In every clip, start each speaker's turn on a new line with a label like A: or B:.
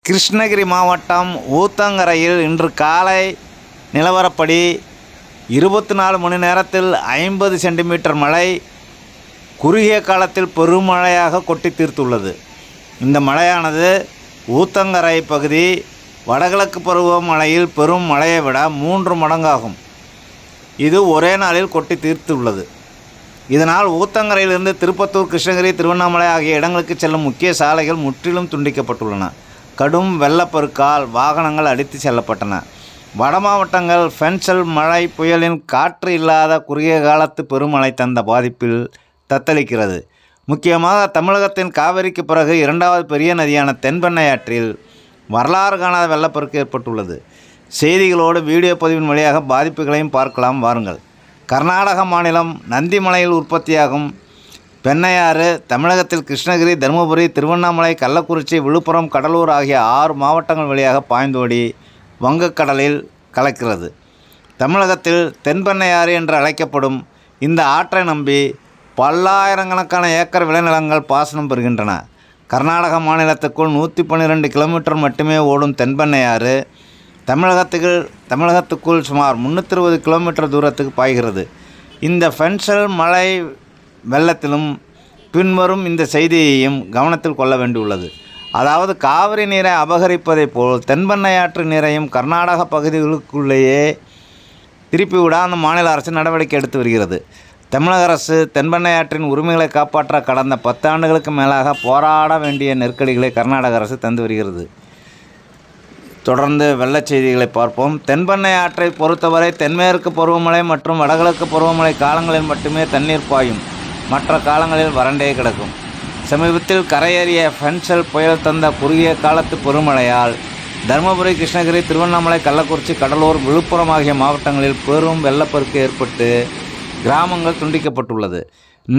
A: கிருஷ்ணகிரி மாவட்டம் ஊத்தங்கரையில் இன்று காலை நிலவரப்படி 24 மணி நேரத்தில் 50 சென்டிமீட்டர் மழை குறுகிய காலத்தில் பெருமழையாக கொட்டி தீர்த்துள்ளது. இந்த மழையானது ஊத்தங்கரை பகுதி வடகிழக்கு பருவமழையில் பெரும் மழையை விட 3 மடங்காகும். இது ஒரே நாளில் கொட்டி தீர்த்துள்ளது. இதனால் ஊத்தங்கரையிலிருந்து திருப்பத்தூர், கிருஷ்ணகிரி, திருவண்ணாமலை ஆகிய இடங்களுக்கு செல்லும் முக்கிய சாலைகள் முற்றிலும் துண்டிக்கப்பட்டுள்ளன. கடும் வெள்ளப்பெருக்கால் வாகனங்கள் அடித்து செல்லப்பட்டன. வட மாவட்டங்கள் பென்சல் மழை புயலின் காற்று இல்லாத குறுகிய காலத்து பெருமழை தந்த பாதிப்பில் தத்தளிக்கிறது. முக்கியமாக தமிழகத்தின் காவிரிக்கு பிறகு 2வது பெரிய நதியான தென்பெண்ணையாற்றில் வரலாறு காணாத வெள்ளப்பெருக்கு ஏற்பட்டுள்ளது. செய்திகளோடு வீடியோ பதிவின் வழியாக பாதிப்புகளையும் பார்க்கலாம் வாருங்கள். கர்நாடக மாநிலம் நந்திமலையில் உற்பத்தியாகும் பெண்ணையாறு தமிழகத்தில் கிருஷ்ணகிரி, தருமபுரி, திருவண்ணாமலை, கள்ளக்குறிச்சி, விழுப்புரம், கடலூர் ஆகிய 6 மாவட்டங்கள் வழியாக பாய்ந்தோடி வங்கக்கடலில் கலக்கிறது. தமிழகத்தில் தென்பெண்ணையாறு என்று அழைக்கப்படும் இந்த ஆற்றை நம்பி பல்லாயிரக்கணக்கான ஏக்கர் விளைநிலங்கள் பாசனம் பெறுகின்றன. கர்நாடக மாநிலத்துக்குள் 112 கிலோமீட்டர் மட்டுமே ஓடும் தென்பெண்ணையாறு தமிழகத்துக்குள் சுமார் 320 கிலோமீட்டர் தூரத்துக்கு பாய்கிறது. இந்த பென்சல் மழை வெள்ளத்திலும் பின்வரும் இந்த செய்தியையும் கவனத்தில் கொள்ள வேண்டியுள்ளது. அதாவது காவிரி நீரை அபகரிப்பதைப் போல் தென்பெண்ணையாற்று நீரையும் கர்நாடக பகுதிகளுக்குள்ளேயே திருப்பிவிட அந்த மாநில அரசு நடவடிக்கை எடுத்து வருகிறது. தமிழக அரசு தென்பெண்ணையாற்றின் உரிமைகளை காப்பாற்ற கடந்த 10 ஆண்டுகளுக்கு மேலாக போராட வேண்டிய நெருக்கடிகளை கர்நாடக அரசு தந்து வருகிறது. தொடர்ந்து வெள்ளச் செய்திகளை பார்ப்போம். தென்பெண்ணை ஆற்றை பொறுத்தவரை தென்மேற்கு பருவமழை மற்றும் வடகிழக்கு பருவமழை காலங்களில் மட்டுமே தண்ணீர் பாயும். மற்ற காலங்களில் வறண்டே கிடக்கும். சமீபத்தில் கரையேறிய பென்சல் புயல் தந்த குறுகிய காலத்து பெருமழையால் தருமபுரி, கிருஷ்ணகிரி, திருவண்ணாமலை, கள்ளக்குறிச்சி, கடலூர், விழுப்புரம் ஆகிய மாவட்டங்களில் பெரும் வெள்ளப்பெருக்கு ஏற்பட்டு கிராமங்கள் துண்டிக்கப்பட்டுள்ளது.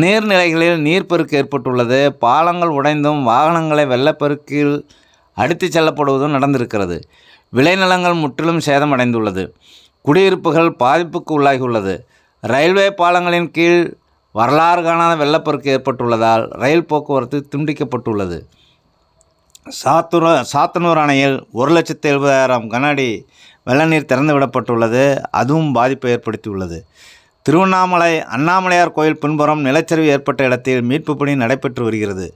A: நீர்நிலைகளில் நீர்ப்பெருக்கு ஏற்பட்டுள்ளது. பாலங்கள் உடைந்தும் வாகனங்களை வெள்ளப்பெருக்கில் அடித்து செல்லப்படுவதும் நடந்திருக்கிறது. விளைநிலங்கள் முற்றிலும் சேதமடைந்துள்ளது. குடியிருப்புகள் பாதிப்புக்கு உள்ளாகியுள்ளது. ரயில்வே பாலங்களின் கீழ் வரலாறு காணாத வெள்ளப்பெருக்கு ஏற்பட்டுள்ளதால் ரயில் போக்குவரத்து துண்டிக்கப்பட்டுள்ளது. சாத்தனூர் அணையில் 1,70,000 கன அடி வெள்ள நீர் திறந்துவிடப்பட்டுள்ளது. அதுவும் பாதிப்பை ஏற்படுத்தியுள்ளது. திருவண்ணாமலை அண்ணாமலையார் கோயில் பின்புறம் நிலச்சரிவு ஏற்பட்ட இடத்தில் மீட்பு பணி நடைபெற்று வருகிறது.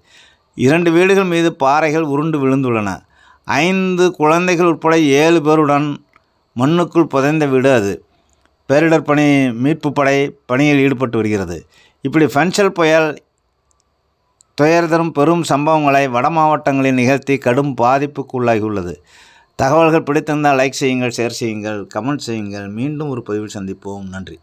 A: 2 வீடுகள் மீது பாறைகள் உருண்டு விழுந்துள்ளன. 5 குழந்தைகள் உட்பட 7 பேருடன் மண்ணுக்குள் புதைந்த வீடு அது. பேரிடர் பணி மீட்பு படை பணியில் ஈடுபட்டு வருகிறது. இப்படி பென்சல் புயல் துயர் தரும் பெரும் சம்பவங்களை வட மாவட்டங்களில் நிகழ்த்தி கடும் பாதிப்புக்கு உள்ளாகியுள்ளது. தகவல்கள் பிடித்திருந்தால் லைக் செய்யுங்கள், ஷேர் செய்யுங்கள், கமெண்ட் செய்யுங்கள். மீண்டும் ஒரு பதிவில் சந்திப்போம். நன்றி.